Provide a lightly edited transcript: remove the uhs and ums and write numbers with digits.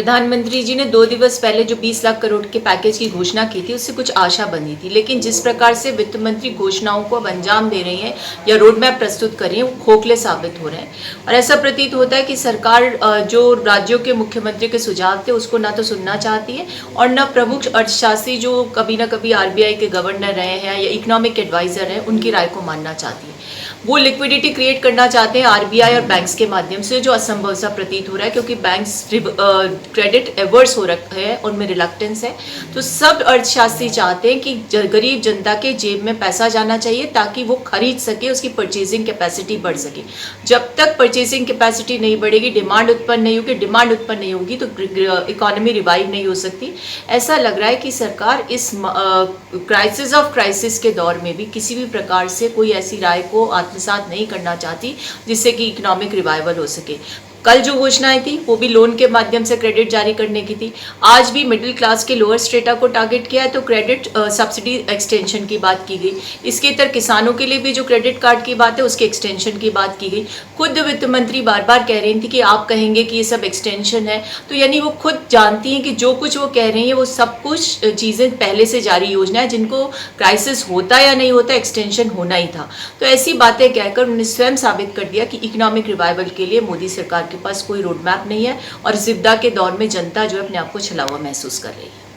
प्रधानमंत्री जी ने 2 दिवस पहले जो 20 लाख करोड़ के पैकेज की घोषणा की थी, उससे कुछ आशा बनी थी। लेकिन जिस प्रकार से वित्त मंत्री घोषणाओं को अब अंजाम दे रही हैं या रोड मैप प्रस्तुत कर रही हैं, वो खोखले साबित हो रहे हैं। और ऐसा प्रतीत होता है कि सरकार जो राज्यों के मुख्यमंत्री के सुझाव थे, उसको ना तो सुनना चाहती है और न प्रमुख अर्थशास्त्री जो कभी ना कभी आरबीआई के गवर्नर रहे हैं या इकोनॉमिक एडवाइजर हैं, उनकी राय को मानना चाहती है। वो लिक्विडिटी क्रिएट करना चाहते हैं आरबीआई और बैंक्स के माध्यम से, जो असंभव सा प्रतीत हो रहा है, क्योंकि बैंक्स क्रेडिट एवर्स हो रखे हैं, उनमें रिलक्टेंस है। तो सब अर्थशास्त्री चाहते हैं कि गरीब जनता के जेब में पैसा जाना चाहिए ताकि वो खरीद सके, उसकी परचेजिंग कैपेसिटी बढ़ सके। जब तक परचेजिंग कैपेसिटी नहीं बढ़ेगी, डिमांड उत्पन्न नहीं होगी, डिमांड उत्पन्न नहीं होगी तो इकोनॉमी रिवाइव नहीं हो सकती। ऐसा लग रहा है कि सरकार इस क्राइसिस ऑफ क्राइसिस के दौर में भी किसी भी प्रकार से कोई ऐसी राय को आत्मसात नहीं करना चाहती जिससे कि इकोनॉमिक रिवाइवल हो सके। कल जो घोषणाएं थी वो भी लोन के माध्यम से क्रेडिट जारी करने की थी। आज भी मिडिल क्लास के लोअर स्ट्रेटा को टारगेट किया है, तो क्रेडिट सब्सिडी एक्सटेंशन की बात की गई। इसके तरह किसानों के लिए भी जो क्रेडिट कार्ड की बात है, उसके एक्सटेंशन की बात की गई। खुद वित्त मंत्री बार बार कह रही थी कि आप कहेंगे कि ये सब एक्सटेंशन है, तो यानी वो खुद जानती हैं कि जो कुछ वो कह रही हैं वो सब कुछ चीज़ें पहले से जारी योजना है, जिनको क्राइसिस होता या नहीं होता एक्सटेंशन होना ही था। तो ऐसी बातें कहकर उन्होंने स्वयं साबित कर दिया कि इकोनॉमिक रिवाइवल के लिए मोदी सरकार के पास कोई रोड मैप नहीं है और जिद्दा के दौर में जनता जो है अपने आप को छला हुआ महसूस कर रही है।